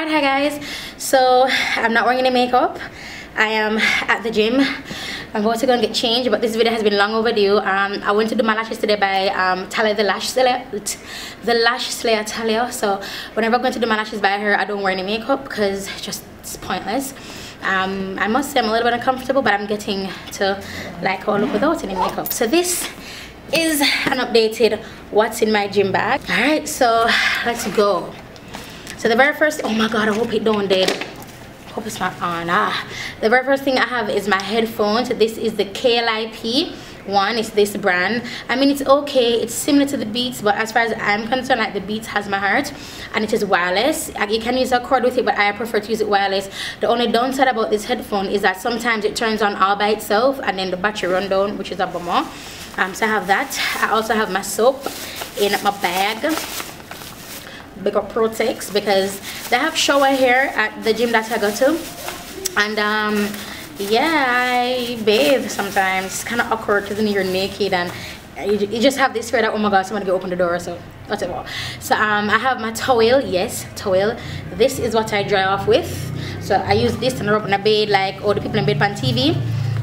Alright, hi guys. So I'm not wearing any makeup. I am at the gym. I'm about to go and get changed, but this video has been long overdue. I went to do my lashes today by Talia, the lash slayer Talia. So whenever I'm going to do my lashes by her, I don't wear any makeup because it's pointless. I must say I'm a little bit uncomfortable, but I'm getting to like all look without any makeup. So this is an updated what's in my gym bag. Alright, so let's go. So the very first, oh my god, I hope it don't dead. Hope it's not on. The very first thing I have is my headphones. This is the KLIP one. It's this brand. I mean, it's okay, it's similar to the Beats, but as far as I'm concerned, like the Beats has my heart, and it is wireless. You can use a cord with it, but I prefer to use it wireless. The only downside about this headphone is that sometimes it turns on all by itself and then the battery run down, which is a bummer. So I have that. I also have my soap in my bag. Big up Protex, because they have shower here at the gym that I go to, and yeah, I bathe sometimes. It's kind of awkward because you're naked and you just have this fear that, oh my god, somebody can open the door, so whatever. So I have my towel. Yes, towel. This is what I dry off with. So I use this and rub on a bed like all the people in bed on TV.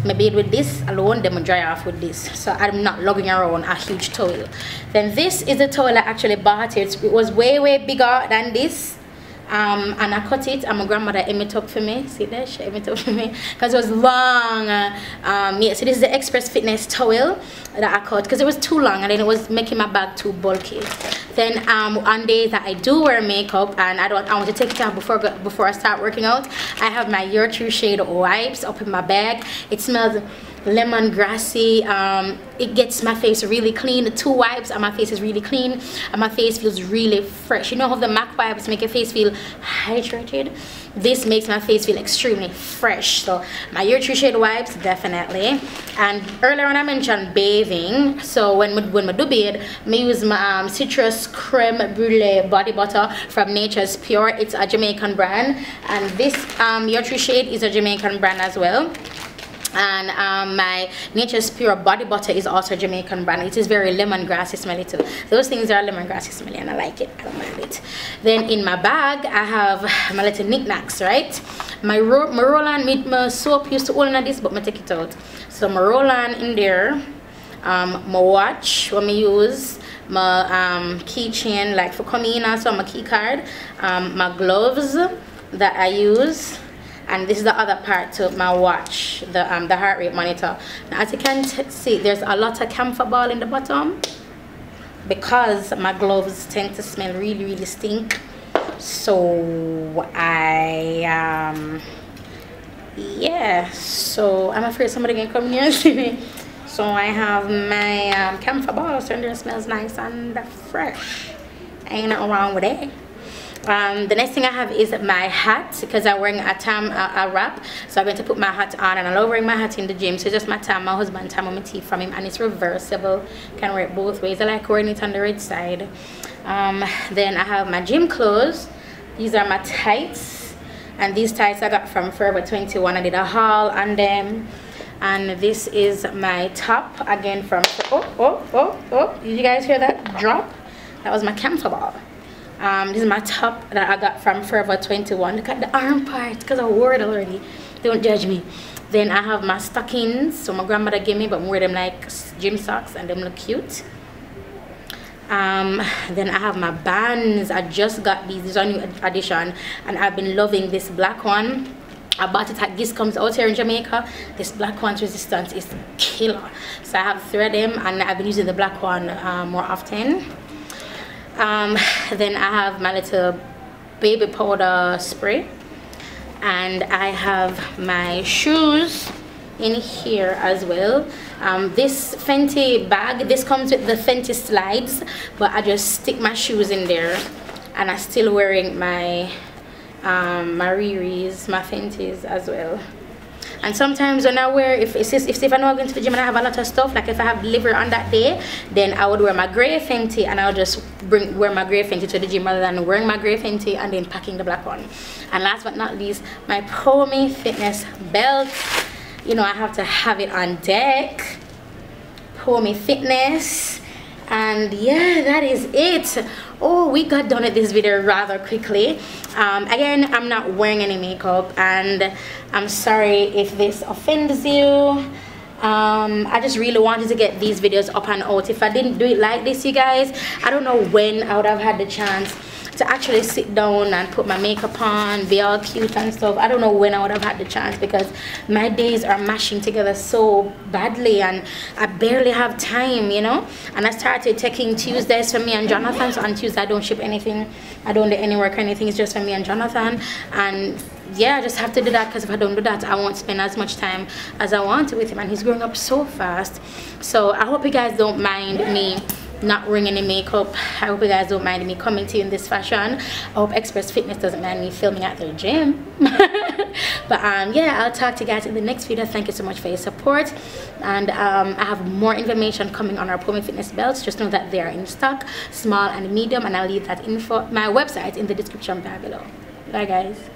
My bed with this alone, then I dry off with this, so I'm not lugging around a huge towel. Then this is the towel I actually bought. It was way bigger than this, and I cut it, and my grandmother hem it up for me. See that? She hem it up for me because it was long. Yeah, so this is the Express Fitness towel that I cut because it was too long and then it was making my bag too bulky. Then on days that I do wear makeup and I want to take it out before I start working out, I have my Your True Shade wipes up in my bag. It smells lemongrassy. It gets my face really clean. The 2 wipes and my face is really clean and my face feels really fresh. You know how the MAC wipes make your face feel hydrated? This makes my face feel extremely fresh. So my Your True Shade wipes, definitely. And earlier on I mentioned bathing, so when I do bathe, I use my citrus creme brulee body butter from Nature's Pure. It's a Jamaican brand, and this Your True Shade is a Jamaican brand as well. And my Nature's Pure body butter is also a Jamaican brand. It is very lemongrassy smelly too. Those things are lemongrassy smelly and I like it. I don't mind it. Then in my bag I have my little knickknacks, right? My roll-on, my soap used to hold in this, but I take it out. So my roll-on in there, my watch when I use, my keychain like for coming in, also my key card, my gloves that I use. And this is the other part to my watch, the heart rate monitor. Now, as you can see, there's a lot of camphor ball in the bottom because my gloves tend to smell really stink. So yeah, so I'm afraid somebody can come here and see me. So I have my camphor ball, so it smells nice and fresh. Ain't nothing wrong with it. The next thing I have is my hat, because I'm wearing a wrap, so I'm going to put my hat on, and I love wearing my hat in the gym. So just my tam, my husband tam on my teeth from him, and it's reversible, can wear it both ways. I like wearing it on the red side. Then I have my gym clothes. These are my tights, and these tights I got from Forever 21. I did a haul on them. And this is my top, again from oh, did you guys hear that drop? That was my camphor ball. This is my top that I got from Forever 21. Look at the arm part because I wore it already. Don't judge me. Then I have my stockings. So my grandmother gave me, but I wear them like gym socks and them look cute. Then I have my bands. I just got these. These are new addition, and I've been loving this black one. I bought it at This Comes Out here in Jamaica. This black one's resistance is killer. So I have 3 of them, and I've been using the black one more often. Then I have my little baby powder spray, and I have my shoes in here as well. This Fenty bag, this comes with the Fenty slides, but I just stick my shoes in there, and I'm still wearing my my Riri's, my Fenties as well. And sometimes when I wear, if I know I'm going to the gym and I have a lot of stuff, like if I have delivery on that day, then I would wear my grey Fenty, and I'll just wear my grey Fenty to the gym rather than wearing my grey Fenty and then packing the black one. And last but not least, my Pomi Fitness belt. You know, I have to have it on deck. Pomi Fitness. And yeah, that is it. Oh, we got done with this video rather quickly. Again, I'm not wearing any makeup, and I'm sorry if this offends you. I just really wanted to get these videos up and out. If I didn't do it like this, you guys, I don't know when I would have had the chance to actually sit down and put my makeup on, be all cute and stuff. I don't know when I would have had the chance, because my days are mashing together so badly and I barely have time, you know. And I started taking Tuesdays for me and Jonathan. So on Tuesday I don't ship anything, I don't do any work or anything, it's just for me and Jonathan. And yeah, I just have to do that, because if I don't do that, I won't spend as much time as I want to with him, and he's growing up so fast. So I hope you guys don't mind me not wearing any makeup. I hope you guys don't mind me coming to you in this fashion. I hope Express Fitness doesn't mind me filming at their gym. But yeah, I'll talk to you guys in the next video. Thank you so much for your support, and I have more information coming on our Pumi Fitness belts. Just know that they are in stock, small and medium, and I'll leave that info, my website, in the description bar below. Bye guys.